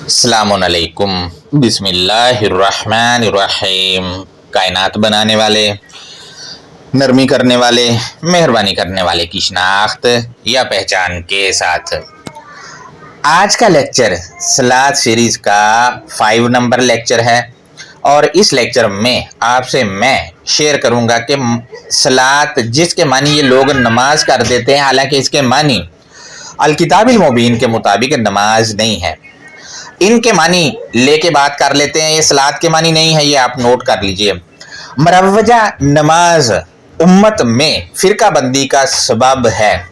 अस्सलाम वालेकुम बिस्मिल्लाहिर्रहमानिर्रहीम। कायनात बनाने वाले, नरमी करने वाले, मेहरबानी करने वाले की शनाख्त या पहचान के साथ आज का लेक्चर सलात सीरीज का 5 नंबर लेक्चर है। और इस लेक्चर में आपसे मैं शेयर करूंगा कि सलात जिसके मानी ये लोग नमाज कर देते हैं, हालांकि इसके मानी अल-किताबिल मुबीन के मुताबिक नमाज नहीं है। इनके मानी लेके बात कर लेते हैं। ये सलात के मानी नहीं है, ये आप नोट कर लीजिए। मरवजा नमाज उम्मत में फिरका बंदी का सबब है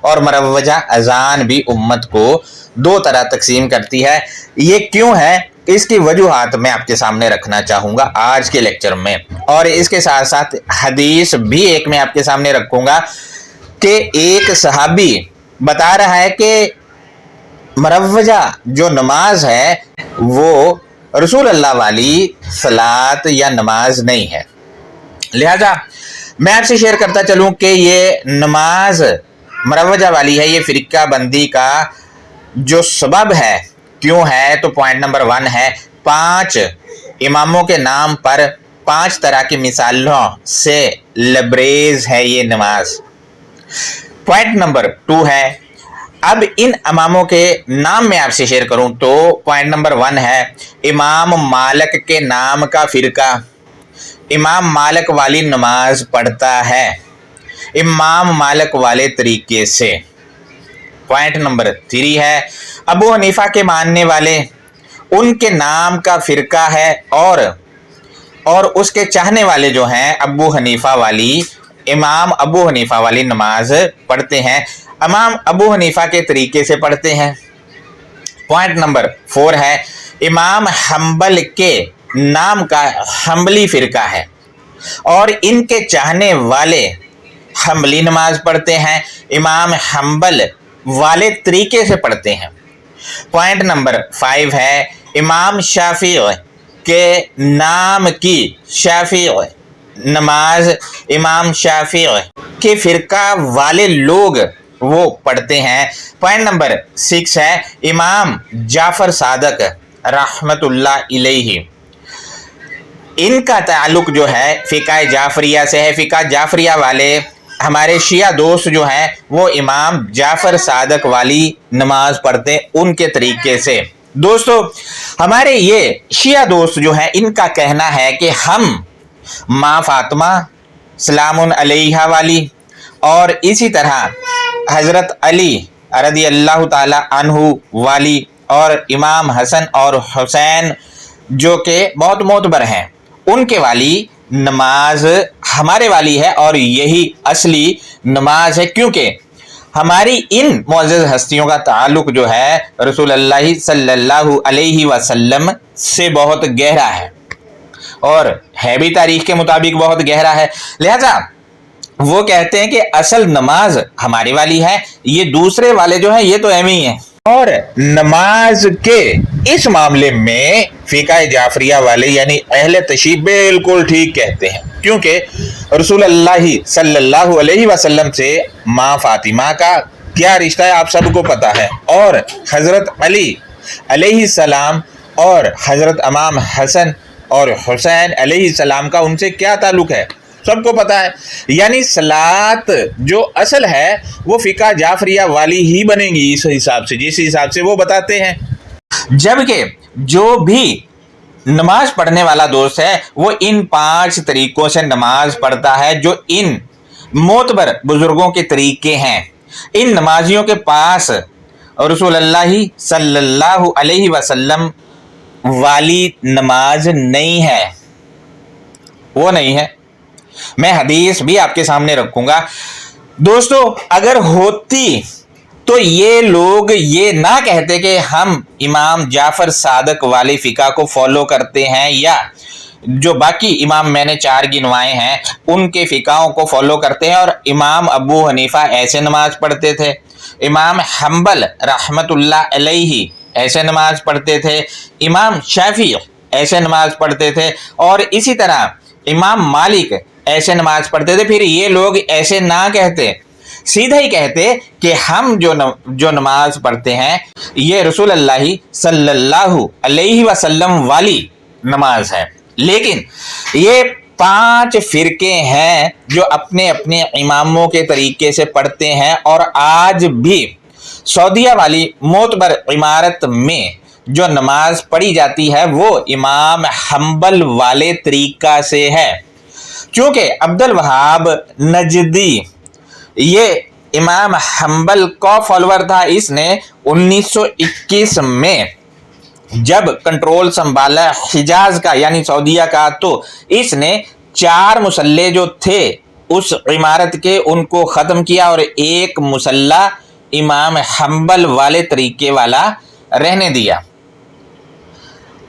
और मरवजा अजान भी उम्मत को दो तरह तकसीम करती है। ये क्यों है, इसकी वजूहात मैं आपके सामने रखना चाहूँगा आज के लेक्चर में, और इसके साथ साथ हदीस भी एक मैं आपके सामने रखूँगा कि एक सहाबी बता रहा है कि मरवजा जो नमाज है वो रसूल अल्लाह वाली सलात या नमाज नहीं है। लिहाजा मैं आपसे शेयर करता चलूं कि ये नमाज मरवजा वाली है। ये फिरका बंदी का जो सबब है, क्यों है, तो पॉइंट नंबर 1 है 5 इमामों के नाम पर 5 तरह की मिसालों से लबरेज है ये नमाज। पॉइंट नंबर 2 है, अब इन इमामों के नाम में आपसे शेयर करूं तो पॉइंट नंबर 1 है इमाम मालिक के नाम का फिरका इमाम मालिक वाली नमाज पढ़ता है इमाम मालिक वाले तरीके से। पॉइंट नंबर 3 है अबू हनीफा के मानने वाले, उनके नाम का फिरका है और उसके चाहने वाले जो हैं अबू हनीफा वाली, इमाम अबू हनीफा वाली नमाज पढ़ते हैं, इमाम अबू हनीफा के तरीके से पढ़ते हैं। पॉइंट नंबर 4 है इमाम हम्बल के नाम का हम्बली फिरका है और इनके चाहने वाले हम्बली नमाज पढ़ते हैं, इमाम हम्बल वाले तरीके से पढ़ते हैं। पॉइंट नंबर 5 है इमाम शाफी के नाम की शाफी नमाज इमाम शाफी के फिरका वाले लोग वो पढ़ते हैं। पॉइंट नंबर 6 है इमाम जाफर सादक रहमतुल्लाह अलैहि, इनका ताल्लुक जो है फ़िक़ा जाफरिया से है। फ़िक़ा जाफरिया वाले हमारे शिया दोस्त जो हैं वो इमाम जाफर सादक वाली नमाज पढ़ते उनके तरीके से। दोस्तों, हमारे ये शिया दोस्त जो हैं इनका कहना है कि हम माँ फातिमा सलामुन अलैहा वाली और इसी तरह हज़रत अली रज़ी अल्लाह ताला अन्हु वाली और इमाम हसन और हुसैन जो के बहुत मोतबर हैं उनके वाली नमाज हमारे वाली है और यही असली नमाज है, क्योंकि हमारी इन मुअज़्ज़ज़ हस्तियों का ताल्लुक जो है रसूल अल्लाह सल्लल्लाहु अलैहि वसल्लम से बहुत गहरा है और है भी तारीख के मुताबिक बहुत गहरा है। लिहाजा वो कहते हैं कि असल नमाज हमारी वाली है, ये दूसरे वाले जो हैं ये तो एम ही है। और नमाज के इस मामले में फ़िक़ा जाफरिया वाले यानी अहले तशरीह बिल्कुल ठीक कहते हैं, क्योंकि रसूल अल्लाह सल्लल्लाहु अलैहि वसल्लम से माँ फातिमा का क्या रिश्ता है आप सबको पता है, और हज़रत अली अलैहि सलाम और हज़रत इमाम हसन और हुसैन अलैहि सलाम का उनसे क्या ताल्लुक है सबको पता है। यानी सलात जो असल है वो फ़िक़ा जाफरिया वाली ही बनेगी इस हिसाब से, जिस हिसाब से वो बताते हैं। जबकि जो भी नमाज पढ़ने वाला दोस्त है वो इन 5 तरीक़ों से नमाज पढ़ता है जो इन मोतबर बुजुर्गों के तरीके हैं। इन नमाजियों के पास रसूल अल्लाह सल्लल्लाहु अलैहि वसल्लम वाली नमाज नहीं है, वो नहीं है। मैं हदीस भी आपके सामने रखूंगा। दोस्तों, अगर होती तो ये लोग ये ना कहते कि हम इमाम जाफर सादक वाले फ़िक़ा को फॉलो करते हैं या जो बाकी इमाम मैंने 4 गिनवाए हैं उनके फ़िक़ाओं को फॉलो करते हैं। और इमाम अबू हनीफा ऐसे नमाज पढ़ते थे, इमाम हम्बल रहमतुल्लाह अलैहि ऐसे नमाज पढ़ते थे, इमाम शाफी ऐसे नमाज पढ़ते थे और इसी तरह इमाम मालिक ऐसे नमाज पढ़ते थे। फिर ये लोग ऐसे ना कहते सीधा ही कहते कि हम जो नमाज पढ़ते हैं ये रसूल अल्लाह सल्लल्लाहु अलैहि वसल्लम वाली नमाज है। लेकिन ये 5 फिरके हैं जो अपने अपने इमामों के तरीके से पढ़ते हैं, और आज भी सऊदीया वाली मोतबर इमारत में जो नमाज पढ़ी जाती है वो इमाम हम्बल वाले तरीका से है। क्योंकि अब्दुल वहाब नजदी ये इमाम हम्बल का फॉलोअर था। इसने 1921 में जब कंट्रोल संभाला हिजाज का यानी सऊदीया का, तो इसने 4 मुसल्ले जो थे उस इमारत के उनको ख़त्म किया और एक मुसल्ला इमाम हम्बल वाले तरीके वाला रहने दिया।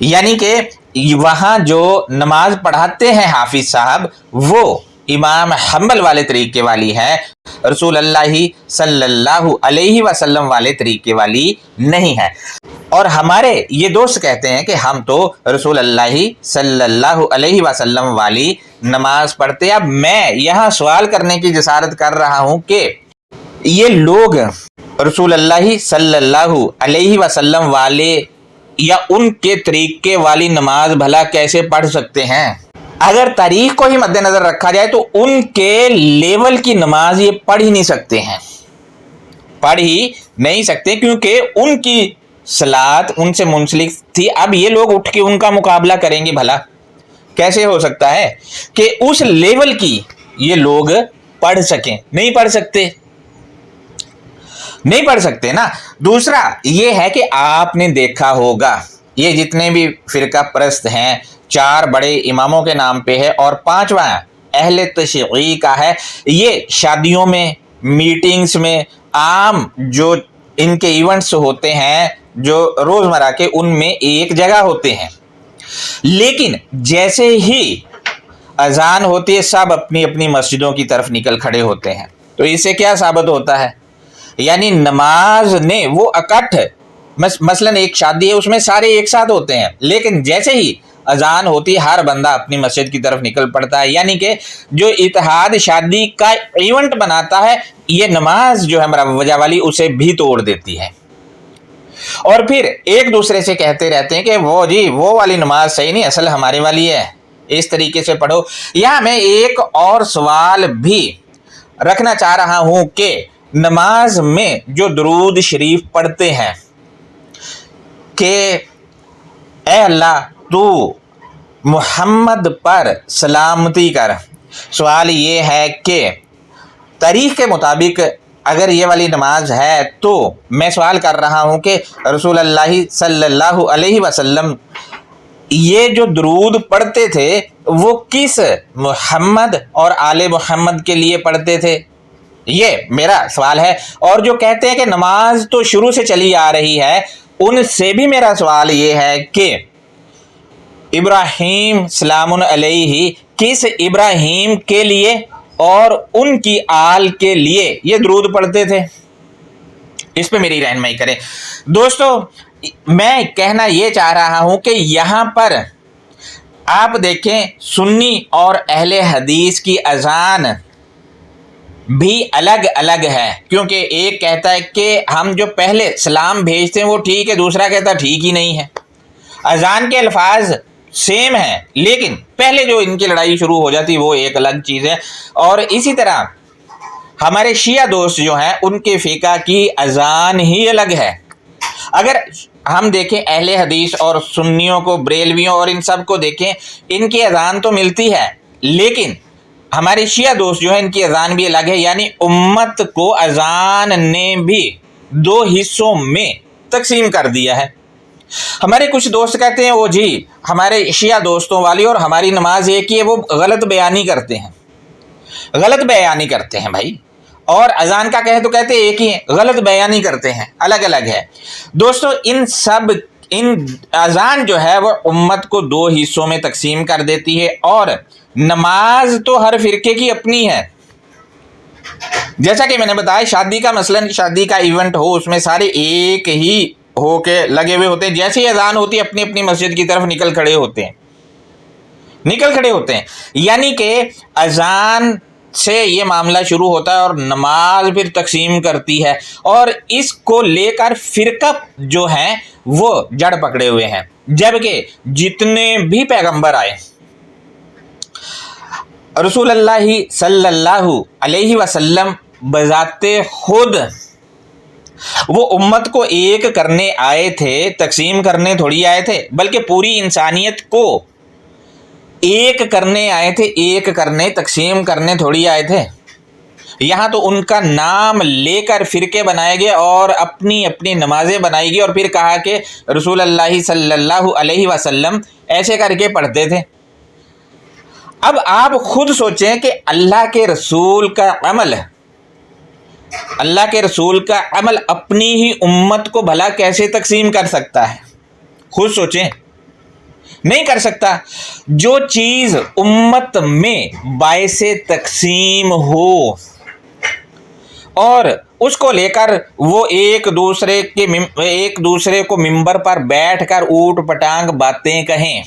यानी कि वहाँ जो नमाज पढ़ाते हैं हाफिज साहब वो इमाम हम्बल वाले तरीके वाली है, रसूल अल्लाह सल्लल्लाहु अलैहि वसल्लम वाले तरीके वाली नहीं है। और हमारे ये दोस्त कहते हैं कि हम तो रसूल अल्लाह सल्लल्लाहु अलैहि वसल्लम वाली नमाज पढ़ते हैं। अब मैं यहाँ सवाल करने की जसारत कर रहा हूँ कि ये लोग रसूल अल्लाह सल्लल्लाहु अलैहि वसल्लम वाले या उनके तरीके वाली नमाज भला कैसे पढ़ सकते हैं? अगर तारीख को ही मद्देनजर रखा जाए तो उनके लेवल की नमाज ये पढ़ ही नहीं सकते हैं, पढ़ ही नहीं सकते, क्योंकि उनकी सलात उनसे मुंसलिक थी। अब ये लोग उठ के उनका मुकाबला करेंगे, भला कैसे हो सकता है कि उस लेवल की ये लोग पढ़ सकें? नहीं पढ़ सकते, नहीं पढ़ सकते ना। दूसरा ये है कि आपने देखा होगा ये जितने भी फिरका परस्त हैं 4 बड़े इमामों के नाम पे है और 5वां अहले तशय्ई का है। ये शादियों में, मीटिंग्स में, आम जो इनके इवेंट्स होते हैं जो रोजमर्रा के, उनमें एक जगह होते हैं। लेकिन जैसे ही अजान होती है सब अपनी अपनी मस्जिदों की तरफ निकल खड़े होते हैं। तो इससे क्या साबित होता है? यानी नमाज ने वो इकट्ठ, मसलन एक शादी है उसमें सारे एक साथ होते हैं, लेकिन जैसे ही अजान होती है हर बंदा अपनी मस्जिद की तरफ निकल पड़ता है। यानी कि जो इत्तेहाद शादी का इवेंट बनाता है ये नमाज जो है मुरव्वजा वाली उसे भी तोड़ देती है। और फिर एक दूसरे से कहते रहते हैं कि वो जी वो वाली नमाज सही नहीं, असल हमारे वाली है, इस तरीके से पढ़ो। यहाँ मैं एक और सवाल भी रखना चाह रहा हूं कि नमाज में जो दुरूद शरीफ पढ़ते हैं कि ए अल्लाह तू मुहम्मद पर सलामती कर, सवाल ये है कि तारीख के मुताबिक अगर ये वाली नमाज है तो मैं सवाल कर रहा हूँ कि रसूल अल्लाह सल्लल्लाहु अलैहि वसल्लम ये जो दुरूद पढ़ते थे वो किस मुहम्मद और आले मुहम्मद के लिए पढ़ते थे? ये मेरा सवाल है। और जो कहते हैं कि नमाज तो शुरू से चली आ रही है उनसे भी मेरा सवाल ये है कि इब्राहीम सलामुन अलैहि किस इब्राहीम के लिए और उनकी आल के लिए ये दुरूद पढ़ते थे? इस पे मेरी रहनुमाई करें। दोस्तों मैं कहना ये चाह रहा हूं कि यहाँ पर आप देखें सुन्नी और अहले हदीस की अजान भी अलग अलग है, क्योंकि एक कहता है कि हम जो पहले सलाम भेजते हैं वो ठीक है, दूसरा कहता ठीक ही नहीं है। अजान के अल्फाज सेम है लेकिन पहले जो इनकी लड़ाई शुरू हो जाती वो एक अलग चीज़ है। और इसी तरह हमारे शिया दोस्त जो हैं उनके फ़िक़ा की अजान ही अलग है। अगर हम देखें अहले हदीस और सुन्नियों को, बरेलवियों और इन सब को देखें, इनकी अजान तो मिलती है लेकिन हमारे शिया दोस्त जो है इनकी अजान भी अलग है। यानी उम्मत को अजान ने भी 2 हिस्सों में तकसीम कर दिया है। हमारे कुछ दोस्त कहते हैं वो जी हमारे शिया दोस्तों वाली और हमारी नमाज एक ही है, वो गलत बयानी करते हैं, गलत बयानी करते हैं भाई। और अजान का कहे तो कहते एक ही है, गलत बयानी करते हैं, अलग अलग है। दोस्तों इन अजान जो है वो उम्मत को 2 हिस्सों में तकसीम कर देती है और नमाज तो हर फिरके की अपनी है। जैसा कि मैंने बताया शादी का मसलन, शादी का इवेंट हो उसमें सारे एक ही होके लगे हुए होते हैं। जैसे ही अजान होती है अपनी अपनी मस्जिद की तरफ निकल खड़े होते हैं। यानी कि अजान سے یہ معاملہ شروع ہوتا ہے اور نماز پھر تقسیم کرتی ہے، اور اس کو لے کر فرقہ جو ہیں وہ جڑ پکڑے ہوئے ہیں، جبکہ جتنے بھی پیغمبر آئے رسول اللہ صلی اللہ علیہ وسلم بذات خود وہ امت کو ایک کرنے آئے تھے، تقسیم کرنے تھوڑی آئے تھے، بلکہ پوری انسانیت کو ایک کرنے آئے تھے، ایک کرنے، تقسیم کرنے تھوڑی آئے تھے۔ یہاں تو ان کا نام لے کر فرقے بنائے گئے اور اپنی اپنی نمازیں بنائی گئی، اور پھر کہا کہ رسول اللہ صلی اللہ علیہ وسلم ایسے کر کے پڑھتے تھے۔ اب آپ خود سوچیں کہ اللہ کے رسول کا عمل اپنی ہی امت کو بھلا کیسے تقسیم کر سکتا ہے؟ خود سوچیں، نہیں کر سکتا۔ جو چیز امت میں باعث تقسیم ہو اور اس کو لے کر وہ ایک دوسرے کو ممبر پر بیٹھ کر اوٹ پٹانگ باتیں کہیں،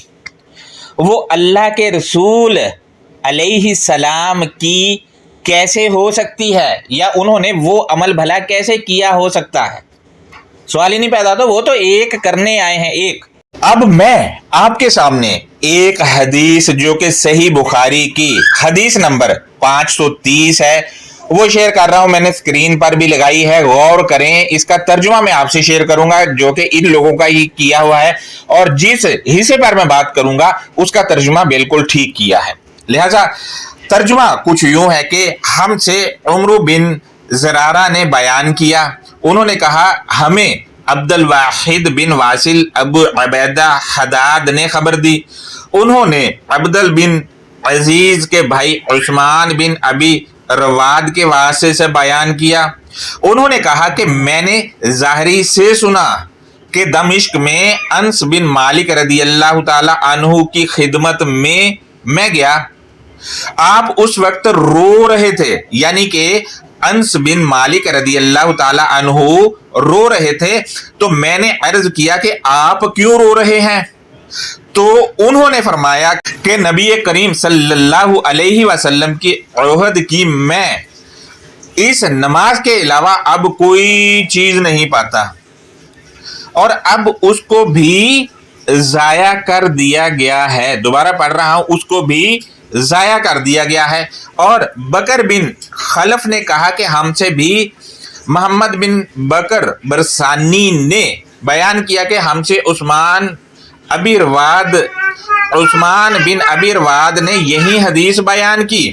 وہ اللہ کے رسول علیہ السلام کی کیسے ہو سکتی ہے، یا انہوں نے وہ عمل بھلا کیسے کیا ہو سکتا ہے؟ سوال ہی نہیں پیدا ہوتا۔ وہ تو ایک کرنے آئے ہیں، ایک۔ اب میں آپ کے سامنے ایک حدیث جو کہ صحیح بخاری کی حدیث نمبر 530 ہے وہ شیئر کر رہا ہوں، میں نے اسکرین پر بھی لگائی ہے، غور کریں۔ اس کا ترجمہ میں آپ سے شیئر کروں گا جو کہ ان لوگوں کا ہی کیا ہوا ہے، اور جس حصے پر میں بات کروں گا اس کا ترجمہ بالکل ٹھیک کیا ہے۔ لہذا ترجمہ کچھ یوں ہے کہ ہم سے عمرو بن زرارہ نے بیان کیا، انہوں نے کہا ہمیں عبد الواحد بن واصل ابو عبیدہ حداد نے خبر دی، انہوں نے عبدل بن عزیز کے بھائی عثمان بن ابی رواد کے واسطے سے بیان کیا، انہوں نے کہا کہ میں نے ظاہری سے سنا کہ دمشق میں انس بن مالک رضی اللہ تعالی عنہ کی خدمت میں گیا، آپ اس وقت رو رہے تھے، یعنی کہ انس بن مالک رضی اللہ تعالی عنہ رو رہے تھے، تو میں نے عرض کیا کہ آپ کیوں رو رہے ہیں؟ تو انہوں نے فرمایا کہ نبی کریم صلی اللہ علیہ وسلم کی عہد کی میں اس نماز کے علاوہ اب کوئی چیز نہیں پاتا، اور اب اس کو بھی ضائع کر دیا گیا ہے۔ دوبارہ پڑھ رہا ہوں، اس کو بھی ضائع کر دیا گیا ہے۔ اور بکر بن خلف نے کہا کہ ہم سے بھی محمد بن بکر برسانی نے بیان کیا کہ ہم سے عثمان بن ابی رواد نے یہی حدیث بیان کی۔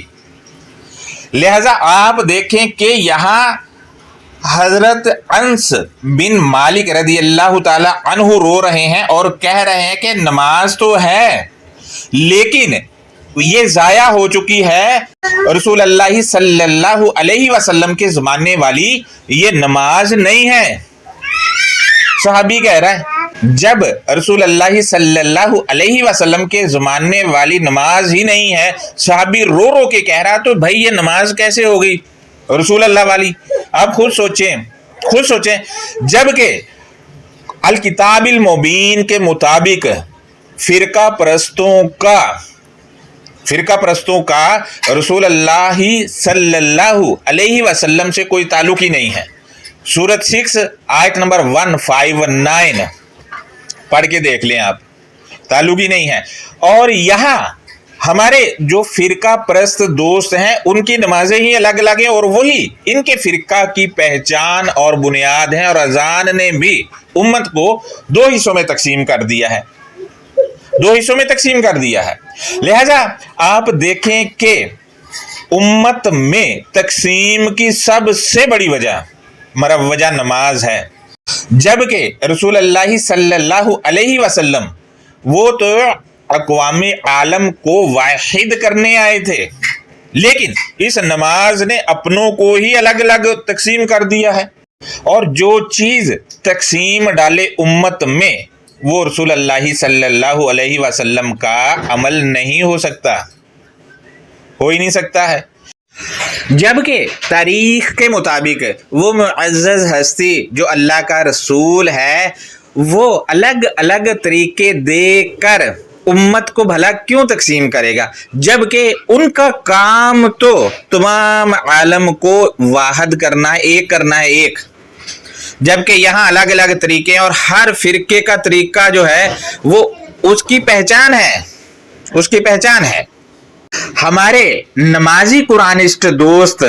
لہذا آپ دیکھیں کہ یہاں حضرت انس بن مالک رضی اللہ تعالی عنہ رو رہے ہیں اور کہہ رہے ہیں کہ نماز تو ہے لیکن یہ ضائع ہو چکی ہے، رسول اللہ صلی اللہ علیہ وسلم کے زمانے والی یہ نماز نہیں ہے۔ صحابی کہہ رہا ہے جب رسول اللہ صلی اللہ علیہ وسلم کے زمانے والی نماز ہی نہیں ہے، صحابی رو رو کے کہہ رہا، تو بھائی یہ نماز کیسے ہو گئی رسول اللہ والی؟ آپ خود سوچیں۔ جبکہ الکتاب المبین کے مطابق فرقہ پرستوں کا رسول اللہ صلی اللہ علیہ وسلم سے کوئی تعلق ہی نہیں ہے۔ سورۃ 6 آیت نمبر 159 پڑھ کے دیکھ لیں آپ، تعلق ہی نہیں ہے۔ اور یہاں ہمارے جو فرقہ پرست دوست ہیں ان کی نمازیں ہی الگ الگ ہیں، اور وہی ان کے فرقہ کی پہچان اور بنیاد ہیں، اور اذان نے بھی امت کو دو حصوں میں تقسیم کر دیا ہے۔ لہذا آپ دیکھیں کہ امت میں تقسیم کی سب سے بڑی وجہ نماز ہے، جبکہ رسول اللہ صلی اللہ علیہ وسلم وہ تو اقوام عالم کو واحد کرنے آئے تھے، لیکن اس نماز نے اپنوں کو ہی الگ الگ تقسیم کر دیا ہے، اور جو چیز تقسیم ڈالے امت میں وہ رسول اللہ صلی اللہ علیہ وسلم کا عمل نہیں ہو سکتا، ہو ہی نہیں سکتا ہے۔ جبکہ تاریخ کے مطابق وہ معزز ہستی جو اللہ کا رسول ہے وہ الگ الگ طریقے دے کر उम्मत को भला क्यों तकसीम करेगा, जबकि उनका काम तो तमाम आलम को वाहद करना है, एक करना है, एक। जबकि यहाँ अलग अलग तरीके हैं और हर फिरके का तरीका जो है वो उसकी पहचान है, उसकी पहचान है। हमारे नमाजी कुरानिस्ट दोस्त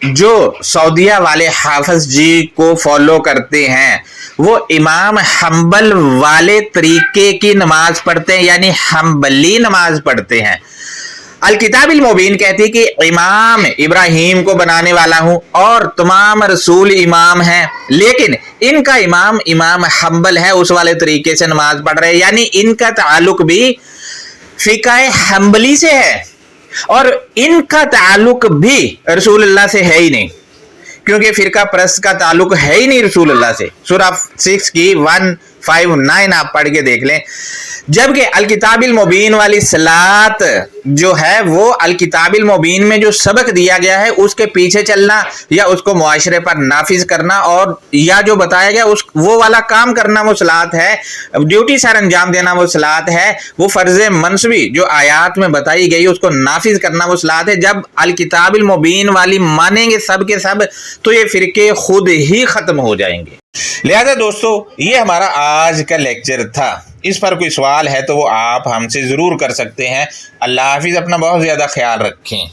जो सऊदीया वाले हाफिज जी को फॉलो करते हैं, वो इमाम हम्बल वाले तरीके की नमाज पढ़ते हैं, यानी हम्बली नमाज पढ़ते हैं। अल किताबिल मुबीन कहती है कि इमाम इब्राहिम को बनाने वाला हूं और तमाम रसूल इमाम हैं, लेकिन इनका इमाम इमाम हम्बल है, उस वाले तरीके से नमाज पढ़ रहे हैं, यानी इनका ताल्लुक भी फिकाए हम्बली से है और इनका ताल्लुक भी रसूलुल्लाह से है ही नहीं, क्योंकि फिरका परस्त का ताल्लुक है ही नहीं रसूलुल्लाह से। सूरह 6 की 159 आप पढ़ के देख लें। जबकि अल किताबिल मुबीन वाली सलात जो है वो अल किताबिल मुबीन में जो सबक दिया गया है उसके पीछे चलना या उसको मुआशरे पर नाफिज करना और या जो बताया गया उस वो वाला काम करना वो सलात है, ड्यूटी सर अंजाम देना वो सलात है, वो फर्ज मनसबी जो आयात में बताई गई उसको नाफिज करना वो सलात है। जब अल किताबिल मुबीन वाली मानेंगे सब के सब तो ये फिरके खुद ही खत्म हो जाएंगे। लिहाजा दोस्तों ये हमारा आज का लेक्चर था। इस पर कोई सवाल है तो वो आप हमसे ज़रूर कर सकते हैं। अल्लाह हाफिज़, अपना बहुत ज़्यादा ख्याल रखें।